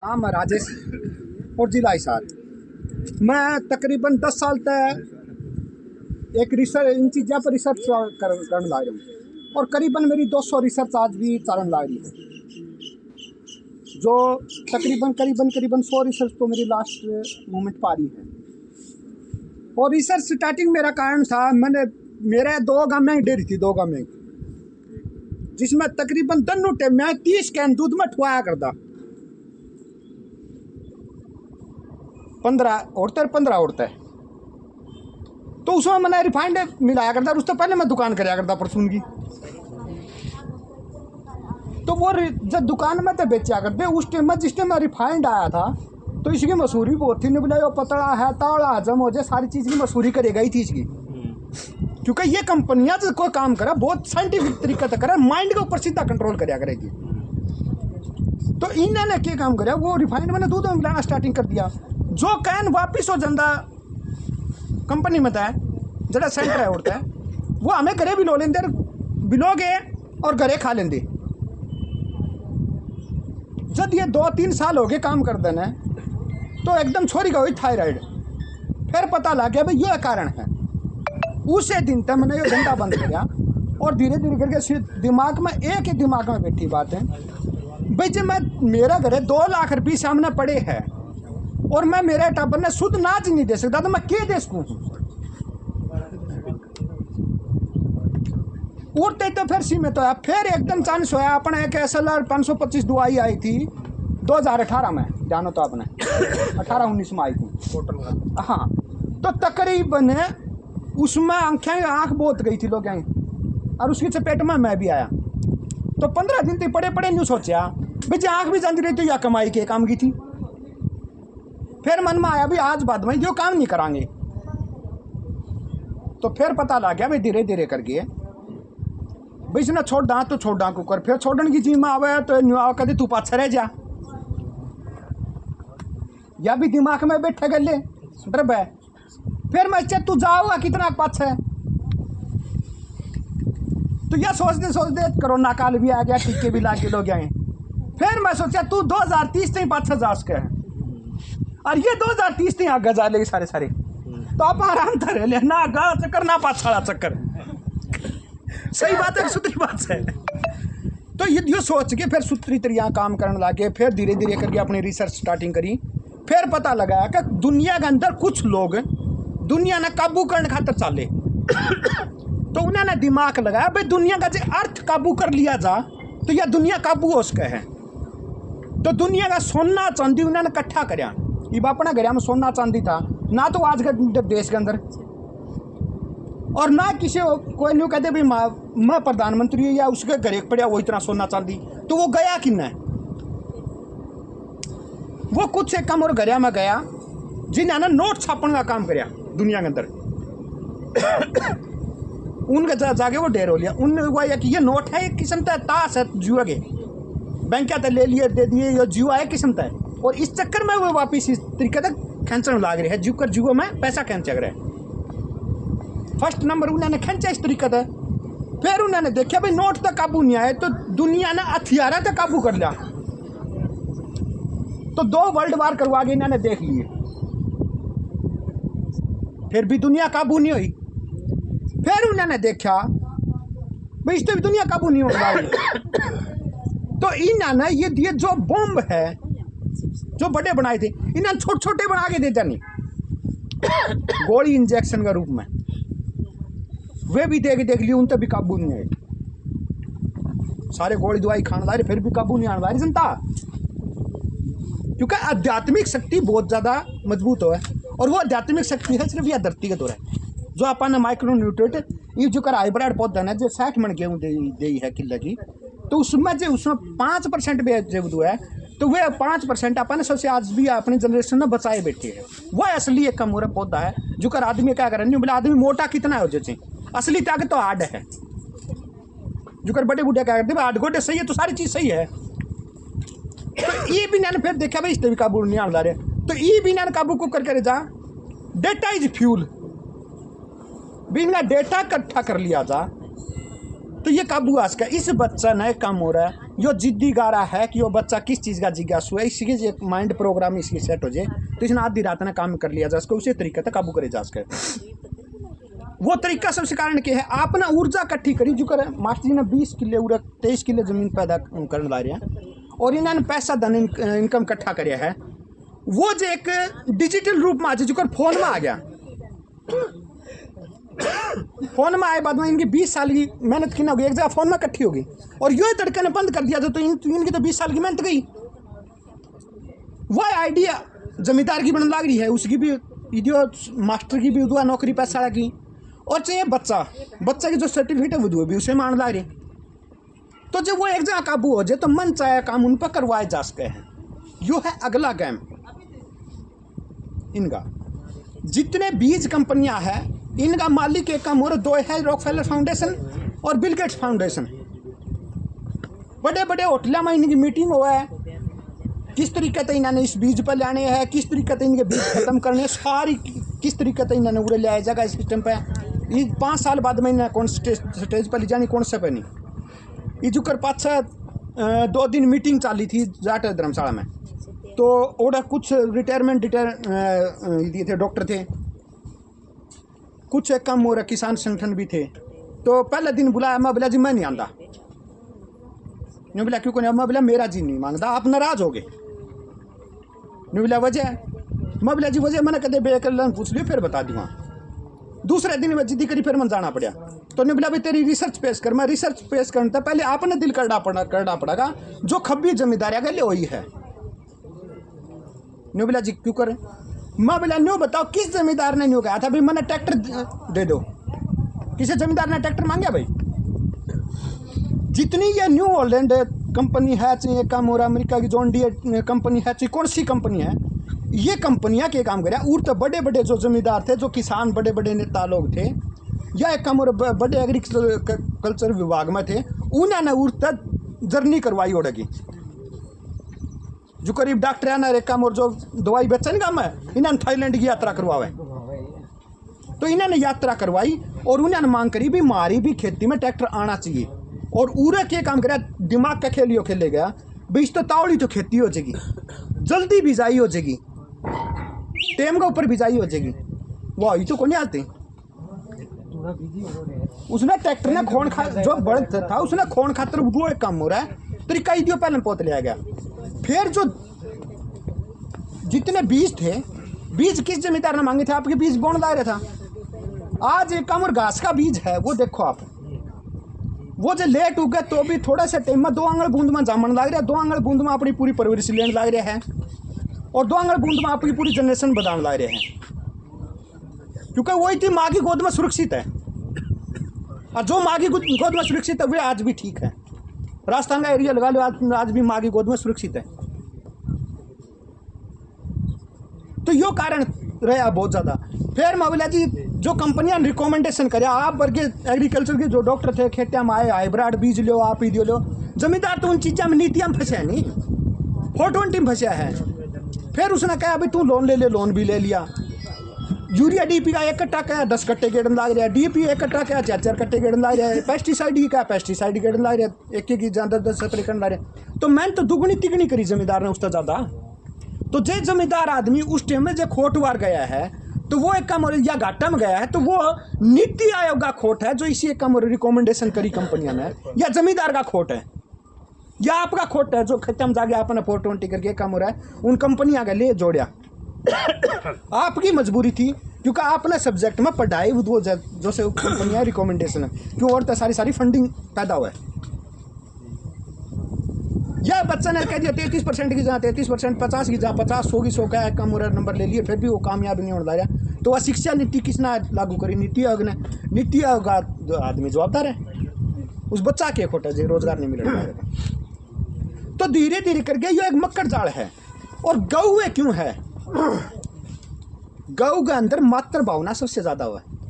हाँ, मैं राजेश और जिला हिसार। मैं तकरीबन 10 साल तक एक रिसर्च इन चीज़ों पर रिसर्च करने लग रहा हूँ और करीबन मेरी 200 रिसर्च आज भी चलन लग रही है। जो करीबन 100 रिसर्च तो मेरी लास्ट मोमेंट पा रही है। और रिसर्च स्टार्टिंग मेरा कारण था, मेरे 2 गाँव में डेयरी थी, 2 गाँव में, जिसमें तकरीबन दोनों टाइम मैं 30 कैन दूध में ठुआया करता। 15 औरतें तो उसमें मैंने रिफाइंड मिलाया करता। उससे पहले मैं दुकान कराया करता परसून की, तो वो जब दुकान में तो बेचा करते उस टाइम में, जिस टाइम में रिफाइंड आया था तो इसकी मसूरी बहुत थी। नहीं बोला, पतला है, ताड़ा हजम हो जाए, सारी चीज़ की मसूरी करेगा ही थी इसकी। क्योंकि ये कंपनियां जो कोई काम करा बहुत साइंटिफिक तरीके से करा, माइंड के ऊपर सीधा कंट्रोल कराया करेगी। तो इन्होंने क्या काम करा, वो रिफाइंड मैंने दूध में मिलाना स्टार्टिंग कर दिया। जो कैन वापिस हो जाता कंपनी में था, जरा सेंटर है उड़ता है, वो हमें घरे भी लो लेंगे, बिलोगे और घरे खा लेंगे। जब ये 2-3 साल हो गए काम कर देना, तो एकदम छोरी का हुई थायराइड। फिर पता लग गया भाई ये कारण है। उसे दिन तक मैंने ये धंधा बंद किया और धीरे धीरे करके दिमाग में एक ही दिमाग में बैठी बात है भाई, जब मेरा घरे 2 लाख रुपये सामने पड़े हैं और मैं मेरे टाबर ने शुद्ध नाच नहीं दे सकता, तो मैं क्या दे सकूँ। उठते तो फिर सीमित होया, फिर एकदम चांस होया। अपने एक SLR 525 दवाई आई थी 2018 में, जानो तो आपने 18-19 में आई थी। हाँ, तो तकरीबन उसमें आँख बहुत गई थी लोग, और उसकी चपेट में मैं भी आया। तो 15 दिन तक पड़े पड़े नहीं सोचा भाई, जो आँख भी जाती रही तो या कमाई के काम की थी। फिर मन में आया भी आज बाद में जो काम नहीं करांगे। तो फिर पता लग गया भाई धीरे धीरे करके भाई इसने छोड़ दाँ तो छोड़ दाँ कुकर। फिर छोड़ने की चीज में आवे तो न्यू कदे तू पाछे रह जा, या भी दिमाग में बैठे गले डर बे। फिर मैं तू जाओगा कितना पाछे। तो यह सोचते कोरोना काल भी आ गया, टीके भी लाके लोग आए। फिर मैं सोचा तू 2030 तक पाछे जा सके, और ये 2030 तक आगे जा लेगी सारे। तो आप आराम से रह लेना, आगा चक्कर ना पाछड़ा चक्कर। सही बात है, सूत्री बात है। तो ये सोच के फिर सूत्री तरीका काम करने लगे। फिर धीरे धीरे करके अपनी रिसर्च स्टार्टिंग करी। फिर पता लगा कि दुनिया के अंदर कुछ लोग दुनिया ने काबू करने खातर चाले। तो उन्होंने दिमाग लगाया भाई दुनिया का जो अर्थ काबू कर लिया जा तो यह दुनिया काबू हो सके है। तो दुनिया का सोना चांदी उन्होंने इकट्ठा कराया। ये अपना घर में सोना चांदी था ना, तो आज के देश के अंदर, और ना किसी कोई नहीं कहते भाई मैं प्रधानमंत्री या उसके घरे पड़ा वो इतना सोना चांदी। तो वो गया कि न, वो कुछ एक कम और घरिया में गया जिन्होंने नोट छापने का काम कराया दुनिया के अंदर। उनके जाके वो ढेर हो लिया। उनने हुआ कि ये नोट है एक किस्म का ताश है, जुआ के बैंक तो ले लिए दे दिए, ये जुआ है किस्म का है। और इस चक्कर में वो वापिस इस तरीके तक खेचने लग रहे हैं, जुआ में पैसा खेच रहे हैं। फर्स्ट नंबर उन्होंने खींचा इस तरीके से। फिर उन्होंने देखा भाई नोट तक काबू नहीं आए, तो दुनिया ने हथियार तक काबू कर लिया। तो 2 वर्ल्ड वार करवा के इन्होंने देख लिए, फिर भी दुनिया काबू नहीं हुई। फिर उन्होंने देखा भाई इस तो भी दुनिया काबू नहीं होगा। तो इन्होंने ये जो बॉम्ब है जो बड़े बनाए थे, इन्होंने छोटे छोटे बना के देता नहीं, गोली इंजेक्शन के रूप में। वे भी देख लिए, उन तक भी काबू नहीं आए। सारे गोली दवाई खाने वाले फिर भी काबू नहीं आने वाली जनता, क्योंकि आध्यात्मिक शक्ति बहुत ज़्यादा मजबूत है। और वो आध्यात्मिक शक्ति है सिर्फ यह धरती के दौर है, जो अपन माइक्रो न्यूट्रिएंट ये जो कर हाइब्रिड पौधा है जो 60 मन गेहूँ दे है किले की, तो उसमें 5% भी जो है, तो वह 5% अपन सबसे आज भी अपनी जनरेशन में बचाए बैठे हैं। वह असली एक कमोरा पौधा है जो कर आदमी क्या करे नहीं बोले आदमी मोटा कितना हो जैसे, असली ताकत तो हार्ड है। जो कर बड़े बूढ़े क्या करते हार्ड गोडे सही है तो सारी चीज़ सही है। तो ये भी मैंने फिर देखा भाई इस भी काबू नहीं आने रहे। तो ये भी मैंने काबू को करके जा, डेटा इज फ्यूल, बिना डेटा इकट्ठा कर लिया जा तो ये काबू आ सका। इस बच्चा ने काम हो रहा है यो जिद्दी गारा है कि वो बच्चा किस चीज़ का जिज्ञासु है, इसकी जो माइंड प्रोग्राम इसकी सेट हो जाए तो इसने आधी रात ने काम कर लिया जा सके, उसी तरीके तक काबू करे जा सके। वो तरीका सबसे कारण क्या है, आपने ऊर्जा इकट्ठी करी जो कर मास्टर जी ने 20 किले 23 किले जमीन पैदा करने ला रहे हैं और इन्होंने पैसा धन इनकम इकट्ठा कराया है, वो जो एक डिजिटल रूप में आ जाए जो कर फोन में आ गया। फोन में आए बाद में इनकी 20 साल की मेहनत की ना होगी, एक जगह फोन में इकट्ठी होगी और यो ही तड़के ने बंद कर दिया तो इनकी तो 20 साल की मेहनत गई। वह आइडिया जमींदार की बनने लग रही है, उसकी भी इडियो मास्टर की भी दुआ नौकरी पैसा की, और चाहिए बच्चा की जो सर्टिफिकेट है वो भी उसे मान ला रही। तो जब वो एक जगह काबू हो जाए तो मन चाहे काम उन पर करवाए जा सके हैं। यो है अगला गेम इनका। जितने बीज कंपनियां हैं इनका मालिक एक का मोर दो है, रॉकफेलर फाउंडेशन और बिल गेट्स फाउंडेशन। बड़े बड़े होटलों में इनकी मीटिंग हुआ है, किस तरीके से इन्होंने इस बीज पर लाने हैं, किस तरीके से इनके बीज खत्म करने, सारी किस तरीके से इन्होंने उड़े लिया जाएगा इस सिस्टम पे। ये 5 साल बाद में इन्हें कौन स्टेज पर ले जानी कौन से पे नहीं। ये जो कर 2 दिन मीटिंग चाली थी जाट धर्मशाला में, तो ओड़ा कुछ रिटायरमेंट ये थे डॉक्टर थे, कुछ एक कम हो रहा किसान संगठन भी थे। तो पहले दिन बुलाया, मैं बोला जी मैं नहीं आंदा, नहीं बोला क्यों नहीं, मैं बोला मेरा जी नहीं मांगता, आप नाराज हो गए। नहीं बोला वजह, मैं बोला जी वजह मैंने कदे बेकल पूछ लियो फिर बता दूँगा। दूसरे दिन में जिद्दी करी फिर मन जाना पड़ा, तो नहीं बोला भाई तेरी रिसर्च पेश कर। मैं रिसर्च पेश करता पहले आपने दिल करना पड़ेगा, जो खब्बी जिम्मेदारी के लिए वही है। नहीं बोला जी क्यों करें, मैं बोला न्यू बताओ किस जमींदार ने न्यू कहा था भाई मैंने ट्रैक्टर दे दो, किसी जमींदार ने ट्रैक्टर मांगा भाई। जितनी ये न्यू हॉलैंड कंपनी है, चाहे कम और अमेरिका की जॉन डियर कंपनी है, चाहे कौन सी कंपनी है, ये कंपनियां के काम करे और तो बड़े बड़े जो जमींदार थे, जो किसान बड़े बड़े नेता लोग थे या एक कम और बड़े एग्रीकल्चर विभाग में थे, उन्होंने उर तक जर्नी करवाई ओढ़ेगी। जो करीब डॉक्टर है ना एक कम और जो दवाई बेचन काम है, इन्होंने थाईलैंड की यात्रा करवावे, तो इन्होंने यात्रा करवाई और उन्होंने मांग करी भी मारी भी खेती में ट्रैक्टर आना चाहिए। और उरे के काम करा दिमाग का खेलियो खेले गया भाई, इस तो तावड़ी तो खेती हो जाएगी, जल्दी बिजाई हो जाएगी, टेम के ऊपर बिजाई हो जाएगी, वाह ये तो कौन आते। उसने ट्रैक्टर ने खोन खा जो बढ़ था उसने खोन खातर वो एक काम हो रहा है, तरीका इदियो पहले पोत लिया गया। फिर जो जितने बीज थे, बीज किस जमींदार ने मांगे थे, आपके बीज बोन ला रहा था। आज एक कम और घास का बीज है, वो देखो आप, वो जो लेट उगे तो भी थोड़ा सा टाइम में 2 आंगल बूंद में जामन लग रहा है, 2 आंगल बूंद में अपनी पूरी परवरिश लेने लग रहा है और 2 आंगल बूंद में अपनी पूरी जनरेशन बताने लग रहे हैं, क्योंकि वही थी माँ की गोद में सुरक्षित है। और जो माँ की गोद में सुरक्षित है वे आज भी ठीक है। राजस्थान का एरिया लगा लो, आज भी माँ की गोद में सुरक्षित है। तो यो कारण रहा बहुत ज़्यादा। फिर मावला जी जो कंपनियां रिकमेंडेशन करे, आप वर्ग एग्रीकल्चर के जो डॉक्टर थे खेतिया में आए हाइब्रिड बीज लो, आप ही दो लो, जमींदार तो उन चीज़ों में नीतियाँ में फंसे नहीं, 420 में फंसा है। फिर उसने कहा अभी तू लोन ले ले, लोन भी ले लिया। यूरिया डीपी का 1 कट्टा क्या 10 कट्टे गेड़न लग रहा है, डीपी 1 कट्टा क्या 4 कट्टे गेड़न लग रहा है, पेस्टिसाइड की क्या पेस्टिसाइड गेड़न लग रहा है, एक की 10 17 लग रहा है। तो मैंने तो दुगनी तिगनी करी जमींदार ने उससे ज़्यादा। तो जे जमींदार आदमी उस टाइम में जो खोटवार गया है तो वो एक कम या घाटा में गया है, तो वो नीति आयोग का खोट है जो इसी एक कम रिकमेंडेशन करी कंपनियां ने, या जमींदार का खोट है या आपका खोट है जो खत्म जाके आपने 420 करके काम हो रहा है उन कंपनियां का ले जोड़िया। आपकी मजबूरी थी क्योंकि आपने सब्जेक्ट में पढ़ाई वो जो से कंपनियां रिकमेंडेशन है, क्यों और तो सारी फंडिंग पैदा हुआ है। या बच्चा ने कह दिया 33% की जहाँ 33%, 50 की जहाँ 50, 100 की 100 का कम हो रहा नंबर ले लिए, फिर भी वो कामयाब नहीं होने लगा। तो वह शिक्षा नीति किसने लागू करी? नीति आयोग ने। नीति आयोग का जो आदमी जवाबदार है, उस बच्चा के खोटा जी रोजगार नहीं मिल रहा। तो धीरे धीरे करके ये एक मक्कड़ जाल है। और गऊ क्यों है? गऊ के अंदर मात्र भावना सबसे ज्यादा हुआ है,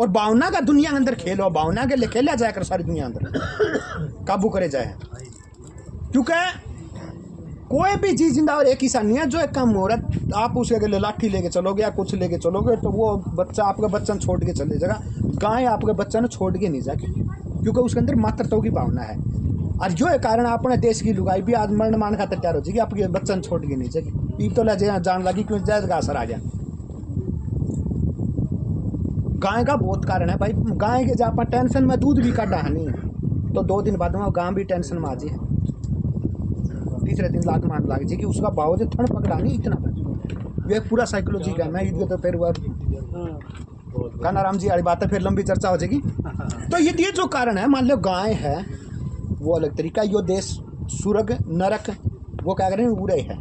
और भावना का दुनिया के अंदर खेलो, भावना के लिए खेला जाए कर सारी दुनिया अंदर काबू करे जाए। क्योंकि कोई भी चीज जिंदा और एक ही नहीं है जो एक कम हो रहा है, आप उसके अगर लाठी लेके चलोगे या कुछ लेके चलोगे तो वो बच्चा आपका बच्चा छोड़ के चले जाएगा। गाय आपके बच्चा ने छोड़ के नहीं जाएगी, क्योंकि उसके अंदर मातृत्व की भावना है। और जो है कारण अपने देश की लुगाई भी आज मरण मान खातर तैयार हो जाएगी, आपके बच्चन छोड़ के नहीं चाहिए ये तो लजे जान लगी क्यों जायज का असर आ जाए। गाय का बहुत कारण है भाई, गाय के जब आप टेंशन में दूध भी काटा है नहीं तो 2 दिन बाद में गाय भी टेंशन में आ जाए, तीसरे दिन लात मान लग जाए कि उसका भाव जो ठंड पकड़ा नहीं इतना ये पूरा साइकोलॉजी का मैं ये तो फिर कानाराम जी वाली बात है, फिर लंबी चर्चा हो जाएगी। तो ये जो कारण है, मान लो गाय है वो अलग तरीका, यो देश स्वर्ग नरक वो क्या करें उड़े है,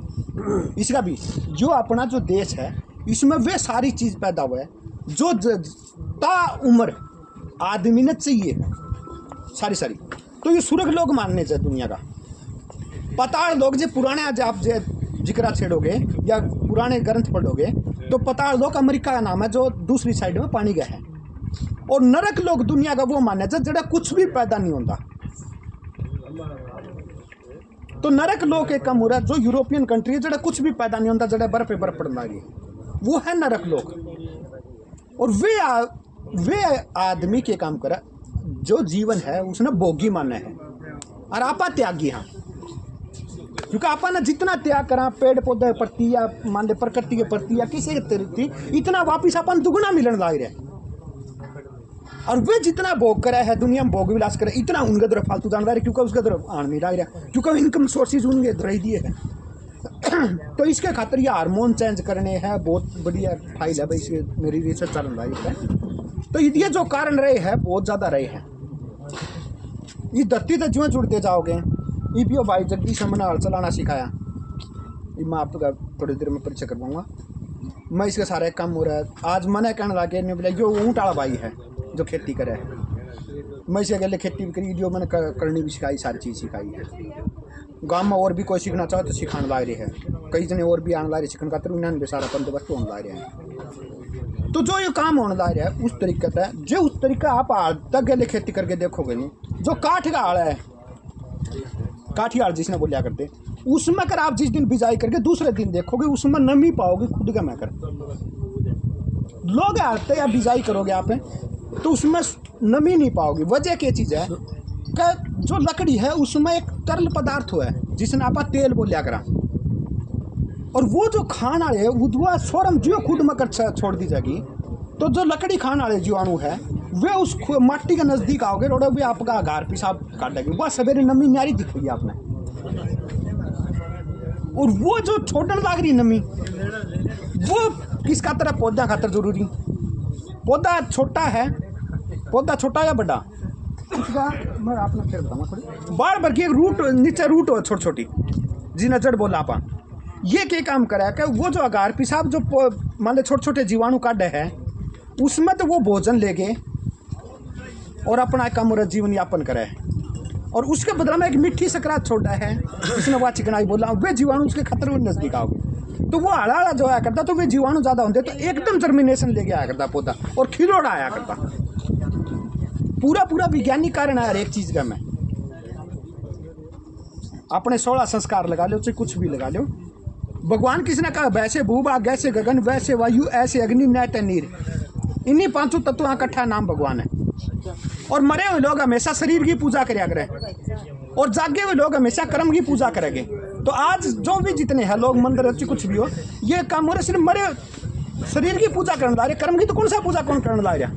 इसका भी जो अपना जो देश है इसमें वे सारी चीज़ पैदा हुआ है जो ता उम्र आदमी ने चाहिए सारी। तो ये स्वर्ग लोग मानने चाहिए दुनिया का। पताल लोग जो पुराने आज आप जिक्रा छेड़ोगे या पुराने ग्रंथ पढ़ोगे तो पताल लोग अमेरिका का नाम है जो दूसरी साइड में पानी गया है। और नरक लोग दुनिया का वो मानने चाहिए जड़ा कुछ भी पैदा नहीं होता। तो नरक लोग एक कम हो रहा है जो यूरोपियन कंट्री है जड़ा कुछ भी पैदा नहीं होता, जड़ा बर्फ पे बर्फ पड़ना रही वो है नरक लोग। और वे आदमी के काम करा जो जीवन है उसने भोगी माना है और आपा त्यागी। हाँ, क्योंकि आपा ने जितना त्याग करा पेड़ पौधे के प्रति या मान ले प्रकृति के प्रति या किसी के प्रति इतना वापिस अपन दुगुना मिलन लग रहा है। और वे जितना भोग करा है दुनिया में भोग विलास करे इतना उनके तरफ फालतू जानदार है क्योंकि उसके तरफ आन नहीं लग रहा, क्योंकि इनकम सोर्सेज उनके रह दिए हैं। तो इसके खातर ये हार्मोन चेंज करने हैं, बहुत बढ़िया फाइल है भाई, इसके मेरी रिसर्च चल रहा है। तो ये जो कारण रहे हैं बहुत ज़्यादा रहे हैं। ये धरती से जो जुड़ते जाओगे ये भी भाई जगदीश हमने हल चलाना सिखाया, ये मैं आपका थोड़ी देर में परिचय करवाऊँगा। मैं इसके सारे काम हो रहा है आज मैंने कहने लगे नहीं बोला जो ऊँट वाला भाई है जो खेती करे है, मैं इसके अगले खेती भी करी जो मैंने करनी भी सिखाई, सारी चीज़ सिखाई है। गाँव में और भी कोई सीखना चाहो तो सिखाने ला रहे हैं, कई जने और भी आने ला रहे सीखने का, तो उन्होंने भी सारा बंदोबस्त होने ला रहे हैं। तो जो ये काम होने ला रहा है उस तरीके से जो उस तरीका आप हाल तक गले खेती करके देखोगे नहीं, जो काठ का हाल है काठी हाल जिसने बोलिया करते उसमें अगर आप जिस दिन बिजाई करके दूसरे दिन देखोगे उसमें नमी पाओगे खुद का मैं कर लोग आते या बिजाई करोगे आप तो उसमें नमी नहीं पाओगे। वजह क्या चीज़ है कि जो लकड़ी है उसमें एक तरल पदार्थ है जिसने आप तेल बोलिया करा, और वो जो खाना है वो सोरम जो खुद में कर छोड़ दी जाएगी। तो जो लकड़ी खाने वाले जीवाणु है वे उस माटी के नज़दीक आओगे रोड भी आपका घर पेशाब काटेगी, वह सवेरे नमी न्यारी दिखेगी आपने। और वो जो छोड़ने लग रही नमी वो किसका तरह पौधा खातर जरूरी, पौधा छोटा या बड़ा मैं आपने फिर बताऊंगा थोड़ी बाढ़ भर की एक रूट नीचे रूट हो छोटी छोटी जिन्हें जड़ बोला आप ये क्या काम करा कि वो जो अगार पेशाब जो मान लो छोटे छोटे जीवाणु काटे हैं उसमें तो वो भोजन ले गए और अपना काम और जीवन यापन करे, और उसके बदला में एक मिट्टी सकरात छोड़ा है उसने वह चिकनाई बोला वे जीवाणु उसके खतरे में नजदीक आओगे तो वो हड़ा जो आया करता तो वे जीवाणु ज़्यादा होते तो एकदम जर्मिनेशन लेके आया करता पौधा और खिलौड़ा आया करता। पूरा वैज्ञानिक कारण है हर एक चीज़ का। मैं अपने 16 संस्कार लगा लो चाहे कुछ भी लगा लो, भगवान किसने कहा वैसे भूभाग ऐसे गगन वैसे वायु ऐसे अग्नि नैत नीर, इन्हीं 5 तत्वों इकट्ठा नाम भगवान है। और मरे हुए लोग हमेशा शरीर की पूजा करें और जागे हुए लोग हमेशा कर्म की पूजा करेंगे। तो आज जो भी जितने हैं लोग मंदिर अच्छी कुछ भी हो ये काम हो रहा सिर्फ मरे शरीर की पूजा करने ला रहे, कर्म की तो कौन सा पूजा कौन करने ला रहा।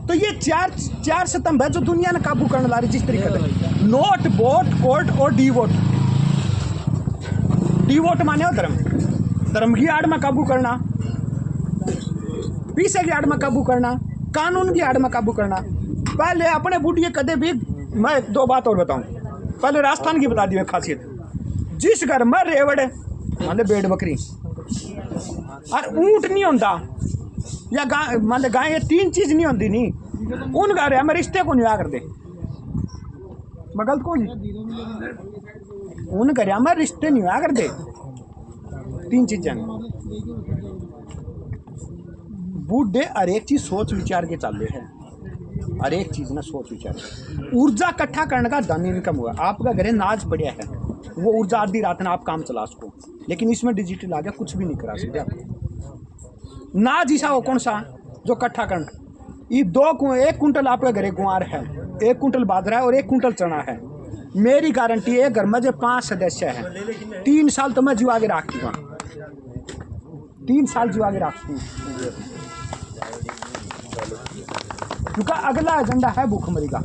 तो ये चार स्तंभ है जो दुनिया ने काबू करने ला रही जिस तरीके से नोट वोट कोर्ट और डिवोट। डिवोट माने हो धर्म की आड़ में काबू करना, पीछे की आड़ में काबू करना, कानून की आड़ में काबू करना। पहले अपने बूढ़िए कदे भी मैं 2 बात और बताऊं, पहले राजस्थान की बता दी खासियत, जिस घर में रेवड़ मान लो भेड़ बकरी और ऊँट नहीं होता या गाय मान लो गाय, ये 3 चीज़ नहीं होती नहीं उन घर है मैं रिश्ते को नहीं कर दे मैं गलत को नहीं उन घर में रिश्ते नहीं कर दे 3 चीजें बूढ़े हर एक चीज सोच विचार के चल रहे हैं, हर एक चीज ना सोच विचार। ऊर्जा इकट्ठा करने का धन इनकम हुआ, आपका घरे नाज बढ़िया है वो ऊर्जा आधी रात में आप काम चला सको, लेकिन इसमें डिजिटल आ गया कुछ भी नहीं करा सकते आप। नाज ऐसा हो कौन सा जो इकट्ठा करना, ये एक कुंटल आपके घरे गुआर है, 1 कुंटल बाजरा है और 1 कुंटल चना है। मेरी गारंटी है घर में जो 5 सदस्य हैं 3 साल तो मैं जीवा के रख दूंगा, 3 साल जीवा के रखती हूँ, क्योंकि अगला एजेंडा है भूखमरी का।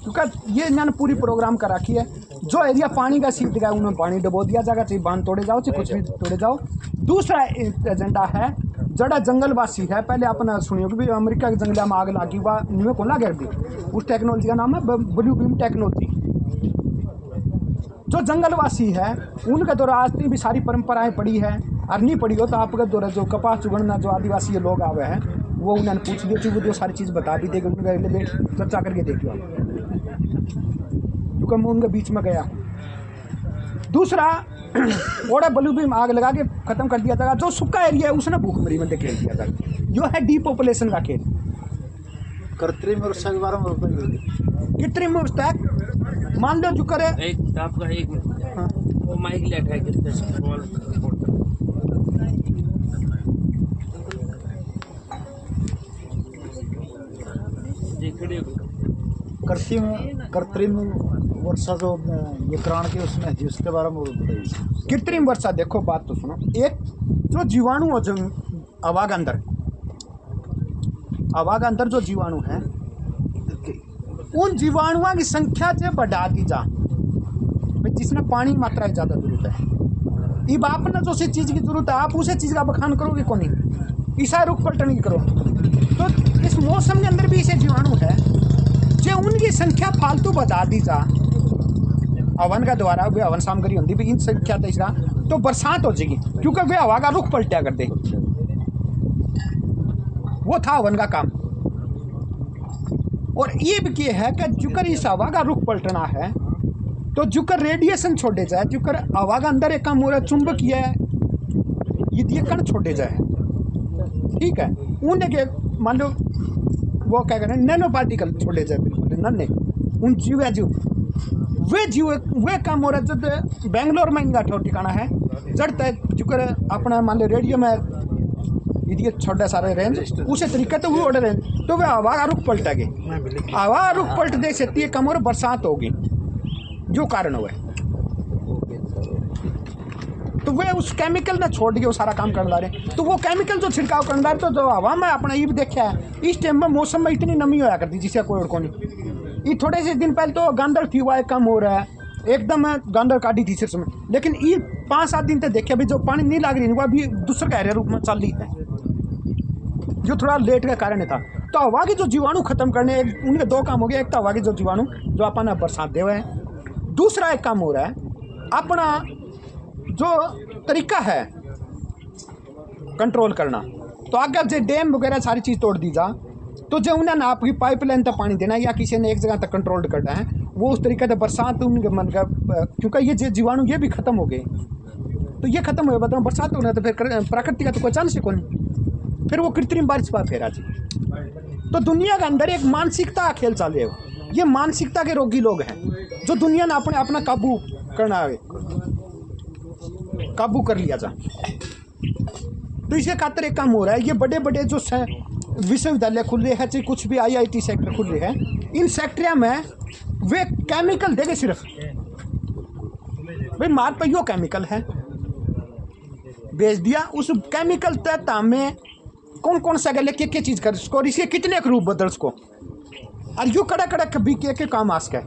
क्योंकि ये इन्होंने पूरी प्रोग्राम कर रखी है। जो एरिया पानी का सीट गया उन्होंने पानी डबो दिया जाएगा, चाहे बांध तोड़े जाओ चाहे कुछ भी तोड़े जाओ। दूसरा एजेंडा है जड़ा जंगलवासी है, पहले अपना सुनियो कि अमेरिका के जंगल में आग लगी हुआ न्यू को लगे दी, उस टेक्नोलॉजी का नाम है ब्लू बीम टेक्नोलॉजी। जो जंगलवासी है उनके द्वारा आज तक भी सारी परंपराएं पड़ी है, और नहीं पड़ी हो तो आपके द्वारा जो कपास चुगड़ना जो आदिवासी लोग आवे हैं वो उन्होंने पूछ लिया, वो जो सारी चीज़ बता भी देगा, उनके चर्चा करके देखियो आप, क्योंकि मैं उनके बीच में गया। दूसरा ओड़ा ब्लू बीम आग लगा के ख़त्म कर दिया जाएगा। जो सूखा एरिया है उसने भूखमरी में खेल दिया जाएगा। जो है डीपॉपुलेशन का खेल। कृत्रिम वर्षा के बारे में कृत्रिम वर्षा मान लो जो करे एक आपका 1 मिनट, हाँ वो माइक लेट है कृत्रिम वर्षा जो ये करान के उसमें है उसके बारे में बताइए। कृत्रिम वर्षा देखो, बात तो सुनो। एक जो जीवाणु हो जो हवा के अंदर जो जीवाणु है उन जीवाणुओं की संख्या से बढ़ा दी जा, जिसमें पानी मात्रा की ज़्यादा जरूरत है। अब आपने जो सी चीज़ की जरूरत है आप उसे चीज़ का बखान करोगे कौन नहीं, ईसा रुख पलटन की करो। तो इस मौसम के अंदर भी ऐसे जीवाणु है जो उनकी संख्या फालतू बढ़ा दी जा हवन का द्वारा, वे हवन सामग्री होती भी इन संख्या तीसरा तो बरसात हो जाएगी, क्योंकि वे हवा का रुख पलटा कर दे। वो था हवन का काम। और ये भी क्या है कि जुकर इस हवा का रुख पलटना है तो जुकर रेडिएशन छोड़े जाए, जुकर हवा का अंदर एक काम हो रहा है चुंबकीय ये कण छोड़े जाए, ठीक है। उन्हें के मान लो वो क्या करें नैनो पार्टिकल छोड़े जाए, बिल्कुल नन्हे उन वे काम हो रहा है। जब बेंगलोर में इनका ठिकाना है जड़ता है जुकर अपना मान लो रेडियो में ये छोटे सारे रेंज उसे तरीके तो वो ऑर्डर रेंज तो वे हवा का रुख पलटेगी, हवा रुख पलट दे सकती है कम और बरसात होगी जो कारण हुआ। तो वे उस केमिकल ने छोड़ दिया वो सारा काम करने रहे, तो वो केमिकल जो छिड़काव करने रहे तो जो हवा में अपना ये भी देखा है इस टाइम में मौसम में इतनी नमी होया करती जिसका कोई और को नहीं। ये थोड़े से दिन पहले तो गांदर थी हुआ है कम हो रहा है, एकदम गांदर काटी थी सिर्फ में, लेकिन ये 5-7 दिन तक देखिए अभी जो पानी नहीं लग रही वो अभी दूसरे गहरे रूप में चल रही है, जो थोड़ा लेट का कारण था। तो हवा के जो जीवाणु खत्म करने उनके 2 काम हो गए। एक तो हवा के जो जीवाणु जो अपना बरसात दे हुए हैं, दूसरा एक काम हो रहा है अपना जो तरीका है कंट्रोल करना। तो अगर जो डैम वगैरह सारी चीज़ तोड़ दी जा तो जो उन्होंने आपकी पाइपलाइन तक पानी देना है या किसी ने एक जगह तक कंट्रोल करना है वो उस तरीके से बरसात उनके मन का, क्योंकि ये जीवाणु ये भी खत्म हो गए तो ये खत्म हो गए बताओ बरसात होना तो फिर प्रकृति का तो कोई चांस है कौन, फिर वो कृत्रिम बारिश पर फेरा जी। तो दुनिया के अंदर एक मानसिकता का खेल चल रहा है। ये मानसिकता के रोगी लोग हैं जो दुनिया ने अपना काबू करना है, काबू कर लिया जा। तो इसके खातिर एक काम हो रहा है, ये बड़े बड़े जो विश्वविद्यालय खुल रहे हैं चाहे कुछ भी IIT सेक्टर खुल रहे हैं, इन सेक्टर में वे केमिकल देंगे सिर्फ भाई मार पे यो केमिकल है बेच दिया, उस केमिकल तहत में कौन कौन सा गले क्या चीज़ कर इसको और इसके कितने एक रूप बदल उसको और यू कड़ा कड़ा कभी के काम आस का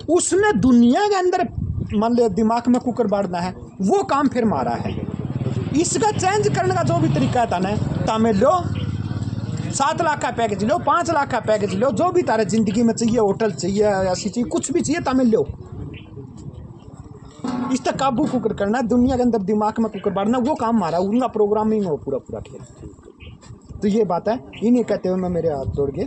उसने दुनिया के अंदर मान लिया दिमाग में कुकर बांटना है वो काम फिर मारा है। इसका चेंज करने का जो भी तरीका था ना तामे लो 7 लाख का पैकेज लो 5 लाख का पैकेज लो जो भी तारे ज़िंदगी में चाहिए, होटल चाहिए ऐसी चाहिए कुछ भी चाहिए तामे लो। इस तक काबू कुकर करना दुनिया के अंदर दिमाग में कुकर बांटना वो काम मारा उनका प्रोग्रामिंग हो पूरा खेल। तो ये बात है, इन्हें कहते हुए मैं मेरे हाथ जोड़ के